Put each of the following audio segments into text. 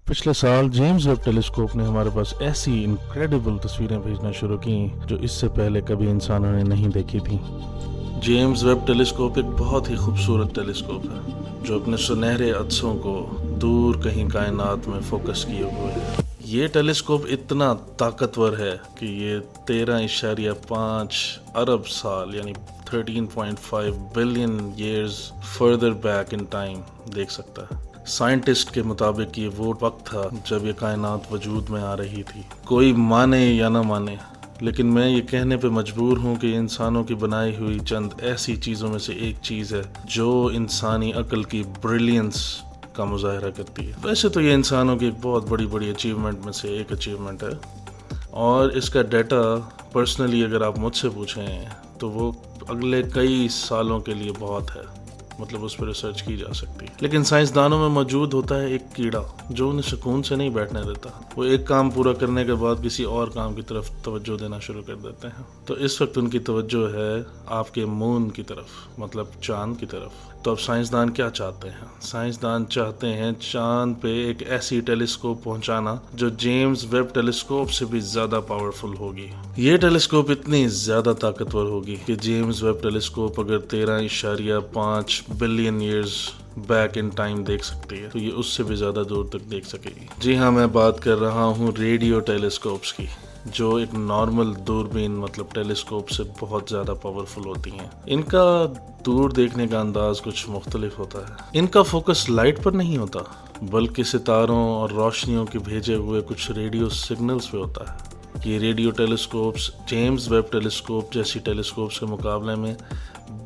पिछले साल James Webb telescope ने हमारे पास ऐसी इनक्रेडिबल तस्वीरें भेजना शुरू की जो इससे पहले कभी इंसानों ने नहीं देखी थी। जेम्स वेब टेलीस्कोप एक बहुत ही खूबसूरत टेलीस्कोप है जो अपने सुनहरे अक्सों को दूर कहीं कायनात में फोकस किए हुए है। ये टेलीस्कोप इतना ताकतवर है कि ये 13.5 अरब साल यानी 13.5 billion years further back in time देख सकता है। साइंटिस्ट के मुताबिक ये वो वक्त था जब ये कायनात वजूद में आ रही थी। कोई माने या ना माने, लेकिन मैं ये कहने पे मजबूर हूँ कि इंसानों की बनाई हुई चंद ऐसी चीज़ों में से एक चीज़ है जो इंसानी अक्ल की ब्रिलियंस का मुजाहरा करती है। वैसे तो ये इंसानों की एक बहुत बड़ी अचीवमेंट में से एक अचीवमेंट है और इसका डाटा पर्सनली अगर आप मुझसे पूछें तो वो अगले कई सालों के लिए बहुत है, मतलब उस पर रिसर्च की जा सकती है। लेकिन साइंसदानों में मौजूद होता है एक कीड़ा जो उन्हें सुकून से नहीं बैठने देता। वो एक काम पूरा करने के बाद किसी और काम की तरफ तवज्जो देना शुरू कर देते हैं। तो इस वक्त उनकी तवज्जो है आपके मून की तरफ, मतलब चांद की तरफ। तो अब साइंसदान क्या चाहते हैं? साइंसदान चाहते हैं चांद पे एक ऐसी टेलीस्कोप पहुंचाना जो जेम्स वेब टेलीस्कोप से भी ज़्यादा पावरफुल होगी। ये टेलीस्कोप इतनी ज़्यादा ताकतवर होगी कि जेम्स वेब टेलीस्कोप अगर 13.5 billion years back in time देख सकती है तो ये उससे भी ज़्यादा दूर तक देख सकेगी। जी हाँ, मैं बात कर रहा हूँ रेडियो टेलीस्कोप्स की, जो एक नॉर्मल दूरबीन मतलब टेलीस्कोप से बहुत ज़्यादा पावरफुल होती हैं। इनका दूर देखने का अंदाज कुछ मुख्तलिफ होता है। इनका फोकस लाइट पर नहीं होता बल्कि सितारों और रोशनियों के भेजे हुए कुछ रेडियो सिग्नल्स पे होता है। ये radio telescopes James Webb telescope जैसी टेलीस्कोप्स के मुकाबले में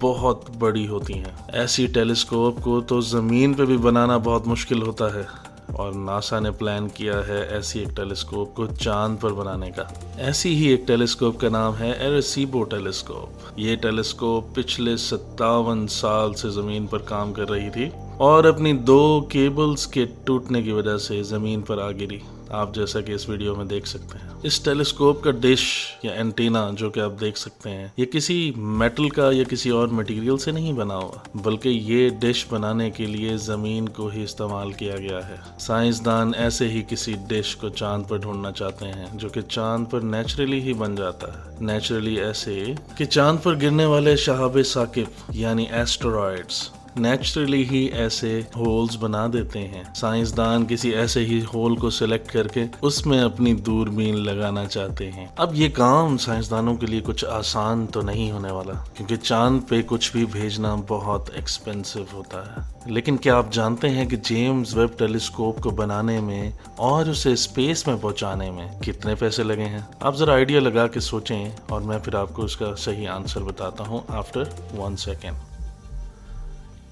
बहुत बड़ी होती हैं। ऐसी टेलीस्कोप को तो ज़मीन पे भी बनाना बहुत मुश्किल होता है और नासा ने प्लान किया है ऐसी एक टेलीस्कोप को चांद पर बनाने का। ऐसी ही एक टेलीस्कोप का नाम है एरेसीबो टेलीस्कोप। ये टेलीस्कोप पिछले 57 साल से ज़मीन पर काम कर रही थी और अपनी 2 केबल्स के टूटने की वजह से ज़मीन पर आ गिरी, आप जैसा कि इस वीडियो में देख सकते हैं। इस टेलीस्कोप का डिश या एंटीना जो कि आप देख सकते हैं, ये किसी मेटल का या किसी और मटेरियल से नहीं बना हुआ, बल्कि ये डिश बनाने के लिए ज़मीन को ही इस्तेमाल किया गया है। साइंसदान ऐसे ही किसी डिश को चांद पर ढूंढना चाहते हैं जो कि चांद पर नेचुरली ही बन जाता है। नेचुरली ऐसे कि चांद पर गिरने वाले शहाब साकिब यानी एस्टेरॉयड्स नेचुरली ही ऐसे होल्स बना देते हैं। साइंसदान किसी ऐसे ही होल को सिलेक्ट करके उसमें अपनी दूरबीन लगाना चाहते हैं। अब ये काम साइंसदानों के लिए कुछ आसान तो नहीं होने वाला, क्योंकि चांद पे कुछ भी भेजना बहुत एक्सपेंसिव होता है। लेकिन क्या आप जानते हैं कि जेम्स वेब टेलीस्कोप को बनाने में और उसे स्पेस में पहुंचाने में कितने पैसे लगे हैं? आप जरा आइडिया लगा के सोचें और मैं फिर आपको उसका सही आंसर बताता हूँ after 1 second.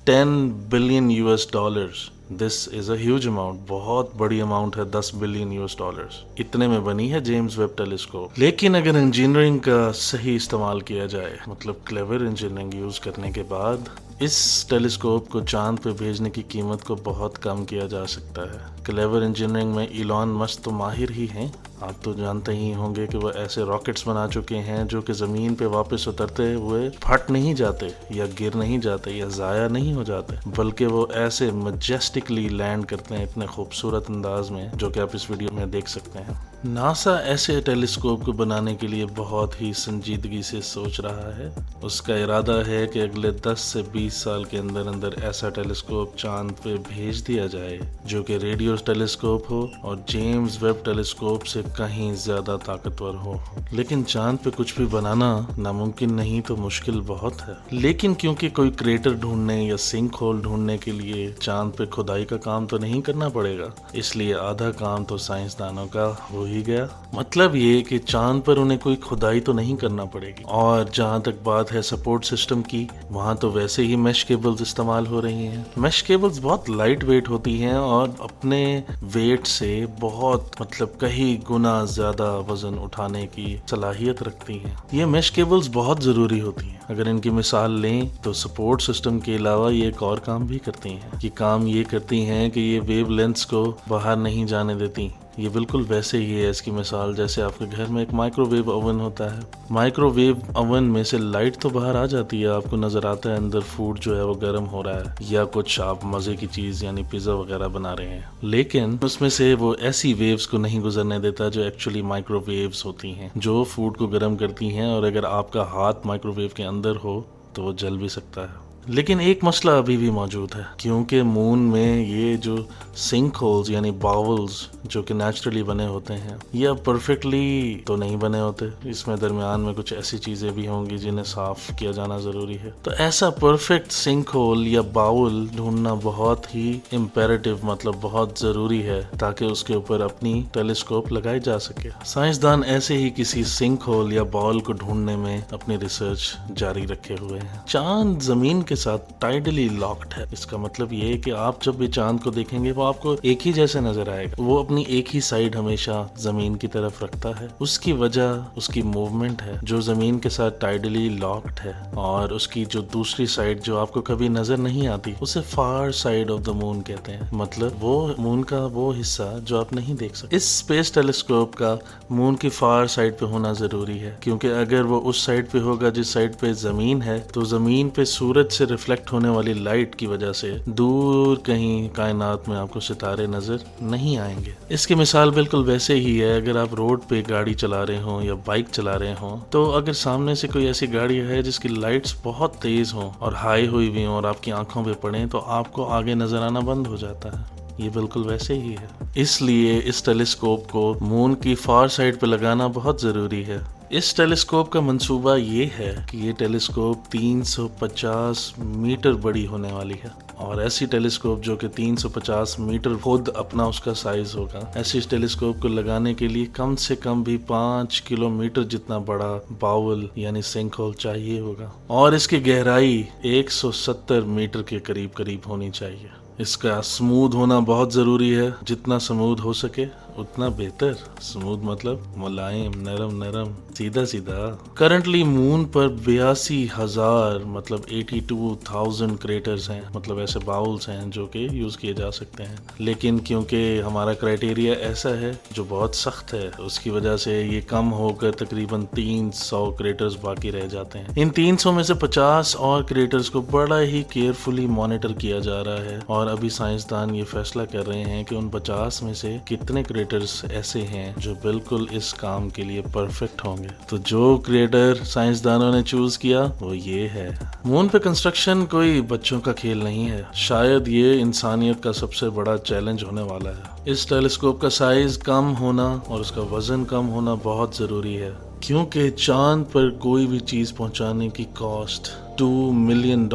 10 billion US dollars. This is a huge amount, बहुत बड़ी अमाउंट है 10 बिलियन यूएस डॉलर्स। इतने में बनी है जेम्स वेब टेलीस्कोप। लेकिन अगर इंजीनियरिंग का सही इस्तेमाल किया जाए, मतलब क्लेवर इंजीनियरिंग यूज करने के बाद इस टेलीस्कोप को चांद पे भेजने की कीमत को बहुत कम किया जा सकता है। क्लेवर इंजीनियरिंग में इलॉन मस्क तो माहिर ही हैं। आप तो जानते ही होंगे कि वो ऐसे रॉकेट्स बना चुके हैं जो कि ज़मीन पे वापस उतरते हुए फट नहीं जाते या गिर नहीं जाते या ज़ाया नहीं हो जाते, बल्कि वो ऐसे मजेस्टिकली लैंड करते हैं इतने खूबसूरत अंदाज में, जो कि आप इस वीडियो में देख सकते हैं। नासा ऐसे टेलीस्कोप को बनाने के लिए बहुत ही संजीदगी से सोच रहा है। उसका इरादा है कि अगले 10 से 20 साल के अंदर अंदर ऐसा टेलीस्कोप चांद पे भेज दिया जाए जो कि रेडियो टेलीस्कोप हो और जेम्स वेब टेलीस्कोप से कहीं ज्यादा ताकतवर हो। लेकिन चांद पे कुछ भी बनाना नामुमकिन नहीं तो मुश्किल बहुत है। लेकिन क्योंकि कोई क्रेटर ढूंढने या सिंक होल ढूंढने के लिए चांद पे खुदाई का काम तो नहीं करना पड़ेगा, इसलिए आधा काम तो साइंसदानों का हो ही गया। मतलब ये कि चांद पर उन्हें कोई खुदाई तो नहीं करना पड़ेगी। और जहाँ तक बात है सपोर्ट सिस्टम की, वहाँ तो वैसे ही मैश केबल्स इस्तेमाल हो रही हैं। मैश केबल्स बहुत लाइट वेट होती हैं और अपने वेट से बहुत मतलब कई गुना ज्यादा वजन उठाने की सलाहियत रखती हैं। ये मैश केबल्स बहुत जरूरी होती हैं। अगर इनकी मिसाल लें तो सपोर्ट सिस्टम के अलावा ये एक और काम भी करती हैं। ये काम ये करती हैं कि ये वेव लेंथ्स को बाहर नहीं जाने देती یہ بالکل ویسے ہی ہے اس کی مثال جیسے آپ کے گھر میں ایک مائکرو ویو اوون ہوتا ہے. مائکرو ویو اوون میں سے لائٹ تو باہر آ جاتی ہے, آپ کو نظر آتا ہے اندر فوڈ جو ہے وہ گرم ہو رہا ہے یا کچھ آپ مزے کی چیز یعنی پیزا وغیرہ بنا رہے ہیں, لیکن اس میں سے وہ ایسی ویوز کو نہیں گزرنے دیتا جو ایکچولی مائکرو ویوز ہوتی ہیں, جو فوڈ کو گرم کرتی ہیں, اور اگر آپ کا ہاتھ مائکرو ویو کے اندر ہو تو وہ جل بھی سکتا ہے. لیکن ایک مسئلہ ابھی بھی موجود ہے, کیونکہ مون میں یہ جو سنک ہولز یعنی باولز جو کہ نیچرلی بنے ہوتے ہیں یہ اب پرفیکٹلی تو نہیں بنے ہوتے, اس میں درمیان میں کچھ ایسی چیزیں بھی ہوں گی جنہیں صاف کیا جانا ضروری ہے. تو ایسا پرفیکٹ سنک ہول یا باول ڈھونڈنا بہت ہی امپیریٹو مطلب بہت ضروری ہے تاکہ اس کے اوپر اپنی ٹیلیسکوپ لگائی جا سکے. سائنسدان ایسے ہی کسی سنک ہول یا باول کو ڈھونڈنے میں اپنی ریسرچ جاری رکھے ہوئے ہیں. چاند زمین کے ساتھ ٹائڈلی لاکڈ ہے, اس کا مطلب یہ ہے کہ آپ جب بھی چاند کو دیکھیں گے وہ آپ کو ایک ہی جیسے نظر آئے گا. وہ اپنی ایک ہی سائیڈ ہمیشہ زمین کی طرف رکھتا ہے. اس کی وجہ اس کی موومنٹ ہے جو زمین کے ساتھ ٹائڈلی لاکڈ ہے, اور اس کی جو دوسری سائیڈ جو آپ کو کبھی نظر نہیں آتی اسے فار سائیڈ آف دا مون کہتے ہیں, مطلب وہ مون کا وہ حصہ جو آپ نہیں دیکھ سکتے. اس اسپیس ٹیلیسکوپ کا مون کی فار سائیڈ پہ ہونا ضروری ہے, کیونکہ اگر وہ اس سائیڈ پہ ہوگا جس سائیڈ پہ زمین ہے تو زمین پہ سورج سے ریفلیکٹ ہونے والی لائٹ کی وجہ سے دور کہیں کائنات میں آپ کو ستارے نظر نہیں آئیں گے. اس کی مثال بالکل ویسے ہی ہے, اگر آپ روڈ پہ گاڑی چلا رہے ہوں یا بائک چلا رہے ہوں تو اگر سامنے سے کوئی ایسی گاڑی ہے جس کی لائٹس بہت تیز ہوں اور ہائی ہوئی ہوئی ہوں اور آپ کی آنکھوں پہ پڑیں تو آپ کو آگے نظر آنا بند ہو جاتا ہے. یہ بالکل ویسے ہی ہے. اس لیے اس ٹیلیسکوپ کو مون کی فار سائڈ پہ لگانا بہت ضروری ہے. اس ٹیلیسکوپ کا منصوبہ یہ ہے کہ یہ ٹیلیسکوپ 350 میٹر بڑی ہونے والی ہے, اور ایسی ٹیلیسکوپ جو کہ 350 میٹر خود اپنا اس کا سائز ہوگا, ایسی ٹیلیسکوپ کو لگانے کے لیے کم سے کم بھی 5 کلومیٹر جتنا بڑا باول یعنی سنک ہول چاہیے ہوگا, اور اس کی گہرائی 170 میٹر کے قریب ہونی چاہیے. اس کا سموتھ ہونا بہت ضروری ہے, جتنا سموتھ ہو سکے اتنا بہتر. سموتھ مطلب ملائم, نرم, سیدھا. کرنٹلی مون پر 82,000 مطلب 82,000 کریٹرز ہیں, مطلب ایسے باولز ہیں جو کہ یوز کیے جا سکتے ہیں. لیکن کیونکہ ہمارا کرائٹیریا ایسا ہے جو بہت سخت ہے, اس کی وجہ سے یہ کم ہو کر تقریباً 300 کریٹرز باقی رہ جاتے ہیں. ان 300 میں سے 50 اور کریٹرز کو بڑا ہی کیئرفلی مانیٹر کیا جا رہا ہے, اور ابھی سائنسدان یہ فیصلہ کر رہے ہیں کہ ان 50 میں سے کتنے کریٹرز ایسے ہیں جو بالکل اس کام کے لیے پرفیکٹ ہوں گے. تو جو کریٹر سائنسدانوں نے چوز کیا وہ یہ ہے. مون پہ کنسٹرکشن کوئی بچوں کا کھیل نہیں ہے, شاید یہ انسانیت کا سب سے بڑا چیلنج ہونے والا ہے. اس ٹیلیسکوپ کا سائز کم ہونا اور اس کا وزن کم ہونا بہت ضروری ہے, کیونکہ چاند پر کوئی بھی چیز پہنچانے کی کاسٹ $2 ملین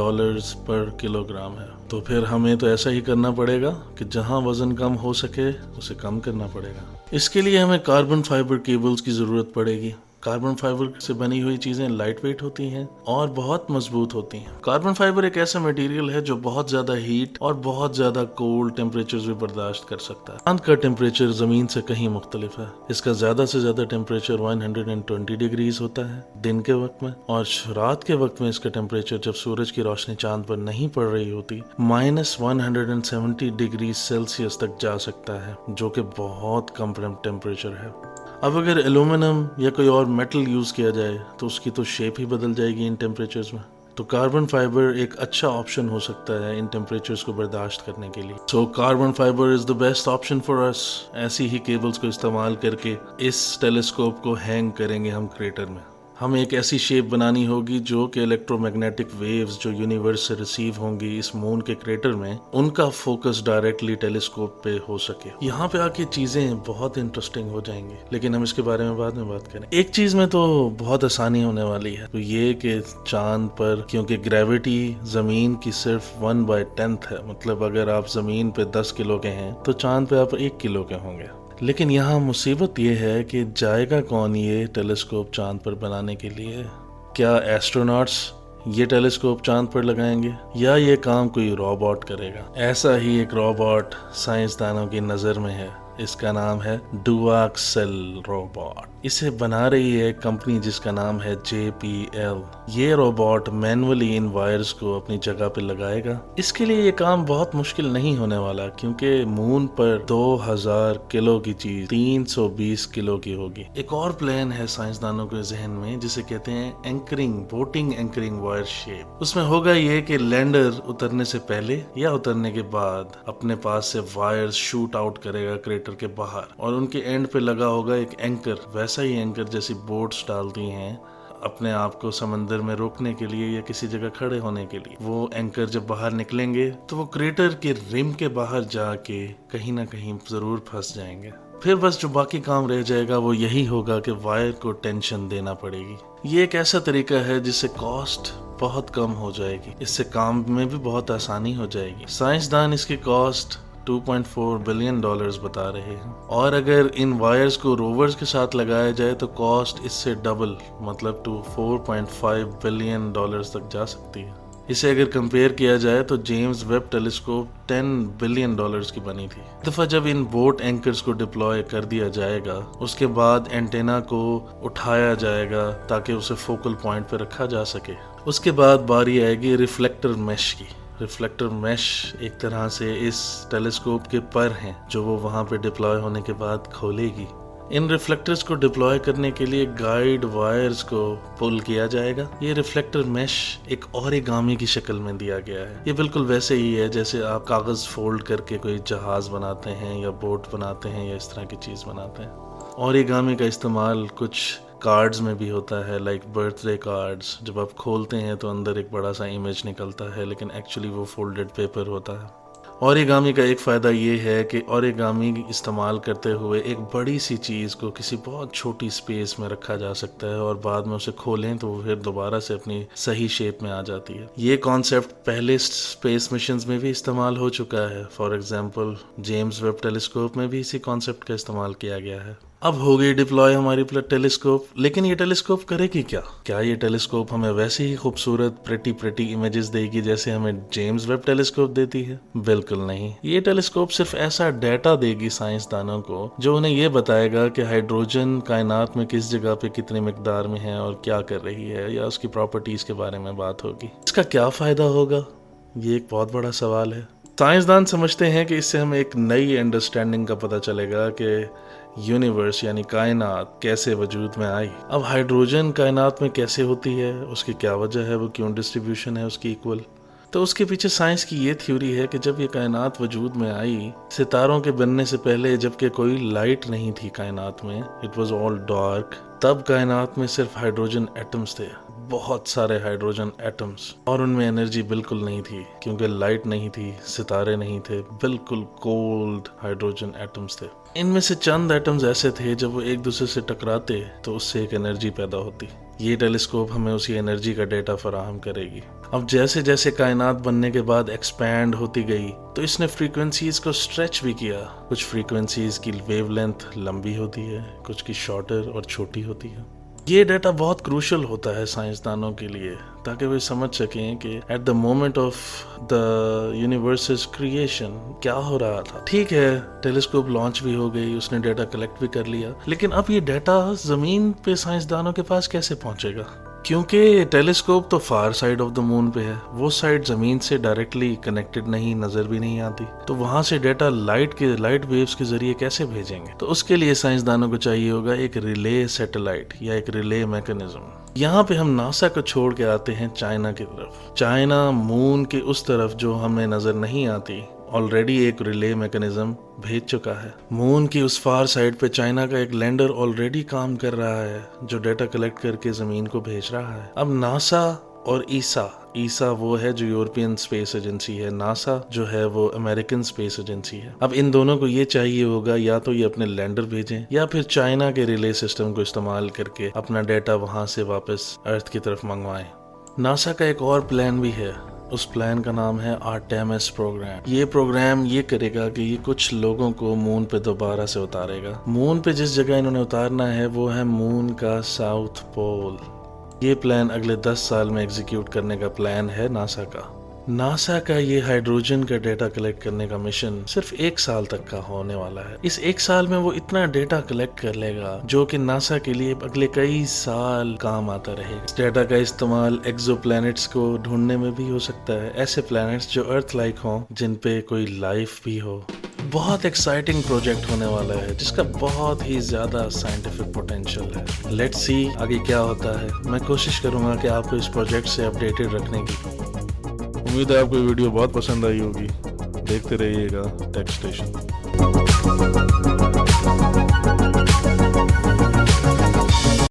پر کلو گرام ہے. تو پھر ہمیں تو ایسا ہی کرنا پڑے گا کہ جہاں وزن کم ہو سکے اسے کم کرنا پڑے گا. اس کے لیے ہمیں کاربن فائبر کیبلز کی ضرورت پڑے گی. کاربن فائبر سے بنی ہوئی چیزیں لائٹ ویٹ ہوتی ہیں اور بہت مضبوط ہوتی ہیں. کاربن فائبر ایک ایسا میٹیریل ہے جو بہت زیادہ ہیٹ اور بہت زیادہ کولڈ ٹیمپریچرز بھی برداشت کر سکتا ہے. چاند کا ٹیمپریچر زمین سے کہیں مختلف ہے. اس کا زیادہ سے زیادہ ٹیمپریچر 120 ڈگریز ہوتا ہے دن کے وقت میں, اور رات کے وقت میں اس کا ٹیمپریچر جب سورج کی روشنی چاند پر نہیں پڑ رہی ہوتی -170 ڈگری سیلسیس تک جا سکتا ہے, جو کہ بہت کم ٹیمپریچر ہے. اب اگر ایلومینم یا کوئی اور میٹل یوز کیا جائے تو اس کی تو شیپ ہی بدل جائے گی ان ٹیمپریچرز میں. تو کاربن فائبر ایک اچھا آپشن ہو سکتا ہے ان ٹیمپریچرز کو برداشت کرنے کے لیے. So carbon fibre is the best option for us. ایسی ہی کیبلز کو استعمال کر کے اس ٹیلیسکوپ کو ہینگ کریں گے ہم کریٹر میں. ہمیں ایک ایسی شیپ بنانی ہوگی جو کہ الیکٹرو میگنیٹک ویوز جو یونیورس سے ریسیو ہوں گی اس مون کے کریٹر میں, ان کا فوکس ڈائریکٹلی ٹیلیسکوپ پہ ہو سکے. یہاں پہ آ کے چیزیں بہت انٹرسٹنگ ہو جائیں گی, لیکن ہم اس کے بارے میں بعد میں بات کریں. ایک چیز میں تو بہت آسانی ہونے والی ہے, تو یہ کہ چاند پر کیونکہ گریوٹی زمین کی صرف 1/10 ہے, مطلب اگر آپ زمین پہ 10 کلو کے ہیں تو چاند پہ آپ 1 کلو کے ہوں گے. لیکن یہاں مصیبت یہ ہے کہ جائے گا کون یہ ٹیلیسکوپ چاند پر بنانے کے لیے؟ کیا ایسٹروناٹس یہ ٹیلیسکوپ چاند پر لگائیں گے, یا یہ کام کوئی روبوٹ کرے گا؟ ایسا ہی ایک روبوٹ سائنسدانوں کی نظر میں ہے, इसका नाम है डुआक्सेल रोबोट। इसे बना रही है एक कंपनी जिसका नाम है JPL। ये रोबोट मैन्युअली इन वायर्स को अपनी जगह पे लगाएगा। इसके लिए ये काम बहुत मुश्किल नहीं होने वाला, क्योंकि मून पर 2000 किलो की चीज 320 किलो की होगी। एक और प्लान है साइंसदानों के जहन में जिसे कहते हैं anchoring, boating anchoring wire shape. उसमें होगा ये कि लैंडर उतरने से पहले या उतरने के बाद अपने पास से वायर्स शूट आउट करेगा क्रेटर के बाहर, और उनके एंड पे लगा होगा एक एंकर, वैसा ही एंकर जैसी बोट्स डालती हैं अपने आप को समंदर में रोकने के लिए या किसी जगह खड़े होने के लिए। वो एंकर जब बाहर निकलेंगे तो वो क्रेटर के रिम के बाहर जाके कहीं ना कहीं जरूर फंस जाएंगे। फिर बस जो बाकी काम रह जाएगा वो यही होगा कि वायर को टेंशन देना पड़ेगी। ये एक ऐसा तरीका है जिससे कॉस्ट बहुत कम हो जाएगी, इससे काम में भी बहुत आसानी हो जाएगी। साइंसदान इसकी कॉस्ट $2.4 बिलियन बता रहे हैं, और अगर इन वायर्स को रोवर्स के साथ लगाया जाए तो कॉस्ट इससे डबल, मतलब टू $4.5 बिलियन तक जा सकती है। इसे अगर कंपेयर किया जाए तो जेम्स वेब टेलीस्कोप $10 बिलियन की बनी थी। दफा जब इन बोट एंकर्स को डिप्लॉय कर दिया जाएगा, उसके बाद एंटेना को उठाया जाएगा ताकि उसे फोकल पॉइंट पे रखा जा सके। उसके बाद बारी आएगी रिफ्लेक्टर मैश की। रिफ्लेक्टर मैश एक तरह से इस टेलीस्कोप के पर हैं जो वो वहाँ पे डिप्लॉय होने के बाद खोलेगी। इन रिफ्लेक्टर्स को डिप्लॉय करने के लिए गाइड वायर्स को पुल किया जाएगा। ये रिफ्लेक्टर मैश एक ओरिगामी की शक्ल में दिया गया है। ये बिल्कुल वैसे ही है जैसे आप कागज फोल्ड करके कोई जहाज बनाते हैं या बोट बनाते हैं या इस तरह की चीज बनाते हैं। ओरिगामी का इस्तेमाल कुछ कार्ड्स में भी होता है, लाइक बर्थडे कार्ड्स। जब आप खोलते हैं तो अंदर एक बड़ा सा इमेज निकलता है, लेकिन एक्चुअली वो फोल्डेड पेपर होता है। ओरिगामी का एक फ़ायदा ये है कि ओरिगामी इस्तेमाल करते हुए एक बड़ी सी चीज़ को किसी बहुत छोटी स्पेस में रखा जा सकता है, और बाद में उसे खोलें तो वो फिर दोबारा से अपनी सही शेप में आ जाती है। ये कॉन्सेप्ट पहले स्पेस मिशंस में भी इस्तेमाल हो चुका है। For example James Webb telescope में भी इसी कॉन्सेप्ट का इस्तेमाल किया गया है। अब हो गई डिप्लॉय हमारी टेलीस्कोप, लेकिन ये टेलीस्कोप करेगी क्या? क्या ये टेलीस्कोप हमें वैसे ही खूबसूरत प्रेटी इमेजेस देगी जैसे हमें जेम्स वेब टेलीस्कोप देती है? बिल्कुल नहीं। ये टेलीस्कोप सिर्फ ऐसा डाटा देगी साइंसदानों को जो उन्हें ये बताएगा कि हाइड्रोजन कायनात में किस जगह पे कितनी मिकदार में है और क्या कर रही है, या उसकी प्रॉपर्टीज के बारे में बात होगी। इसका क्या फायदा होगा, ये एक बहुत बड़ा सवाल है। साइंसदान समझते हैं कि इससे हमें एक नई अंडरस्टैंडिंग का पता चलेगा कि यूनिवर्स यानी कायनात कैसे वजूद में आई। अब हाइड्रोजन कायनात में कैसे होती है, उसकी क्या वजह है, वो क्यों डिस्ट्रीब्यूशन है उसकी इक्वल। तो उसके पीछे साइंस की ये थ्योरी है कि जब ये कायनात वजूद में आई, सितारों के बनने से पहले, जबकि कोई लाइट नहीं थी कायनात में, इट वाज ऑल डार्क, तब कायनात में सिर्फ हाइड्रोजन एटम्स थे, बहुत सारे हाइड्रोजन एटम्स, और उनमें एनर्जी बिल्कुल नहीं थी क्योंकि लाइट नहीं थी, सितारे नहीं थे, बिल्कुल कोल्ड हाइड्रोजन एटम्स थे। इनमें से चंद एटम्स ऐसे थे जब वो एक दूसरे से टकराते तो उससे एक एनर्जी पैदा होती। ये टेलीस्कोप हमें उसी एनर्जी का डेटा फराहम करेगी। अब जैसे जैसे कायनात बनने के बाद एक्सपैंड होती गई तो इसने फ्रीक्वेंसीज को स्ट्रेच भी किया। कुछ फ्रीक्वेंसीज की वेवलेंथ लंबी होती है, कुछ की शॉर्टर और छोटी होती है। ये डाटा बहुत क्रूशल होता है साइंसदानों के लिए, ताकि वे समझ सकें कि at the moment of the universe creation क्या हो रहा था। ठीक है, टेलीस्कोप लॉन्च भी हो गई, उसने डाटा कलेक्ट भी कर लिया, लेकिन अब ये डाटा जमीन पे साइंसदानों के पास कैसे पहुंचेगा? क्योंकि टेलीस्कोप तो फार साइड ऑफ द मून पे है, वो साइड जमीन से डायरेक्टली कनेक्टेड नहीं, नजर भी नहीं आती, तो वहां से डाटा लाइट वेव्स के जरिए कैसे भेजेंगे? तो उसके लिए साइंसदानों को चाहिए होगा एक रिले सैटेलाइट या एक रिले मैकेनिज्म। यहाँ पे हम नासा को छोड़ के आते हैं चाइना की तरफ। चाइना मून के उस तरफ जो हमें नजर नहीं आती ऑलरेडी एक रिले मैकेनिज्म भेज चुका है। मून की उस फार साइड पे चाइना का एक लैंडर ऑलरेडी काम कर रहा है जो डेटा कलेक्ट करके जमीन को भेज रहा है। अब नासा और ईसा वो है जो यूरोपियन स्पेस एजेंसी है, नासा जो है वो अमेरिकन स्पेस एजेंसी है। अब इन दोनों को ये चाहिए होगा या तो ये अपने लैंडर भेजें या फिर चाइना के रिले सिस्टम को इस्तेमाल करके अपना डेटा वहां से वापस अर्थ की तरफ मंगवाएं। नासा का एक और प्लान भी है, उस प्लान का नाम है आर्टेमिस प्रोग्राम। ये प्रोग्राम ये करेगा कि ये कुछ लोगों को मून पे दोबारा से उतारेगा। मून पे जिस जगह इन्होंने उतारना है वो है मून का साउथ पोल। ये प्लान अगले 10 साल में एग्जीक्यूट करने का प्लान है नासा का। ناسا کا یہ ہائیڈروجن کا ڈیٹا کلیکٹ کرنے کا مشن صرف 1 سال تک کا ہونے والا ہے۔ اس 1 سال میں وہ اتنا ڈیٹا کلیکٹ کر لے گا جو کہ ناسا کے لیے اگلے کئی سال کام آتا رہے گا۔ اس ڈیٹا کا استعمال ایکزو پلانٹس کو ڈھونڈنے میں بھی ہو سکتا ہے، ایسے پلانٹس جو ارتھ لائک ہوں، جن پہ کوئی لائف بھی ہو۔ بہت ایکسائٹنگ پروجیکٹ ہونے والا ہے جس کا بہت ہی زیادہ سائنٹیفک پوٹینشیل ہے۔ لیٹس سی آگے کیا ہوتا ہے۔ میں کوشش کروں گا کہ آپ کو اس پروجیکٹ سے اپڈیٹڈ رکھنے کی۔ امید ہے آپ کو ویڈیو بہت پسند آئی ہوگی۔ دیکھتے رہیے گا ٹیک اسٹیشن۔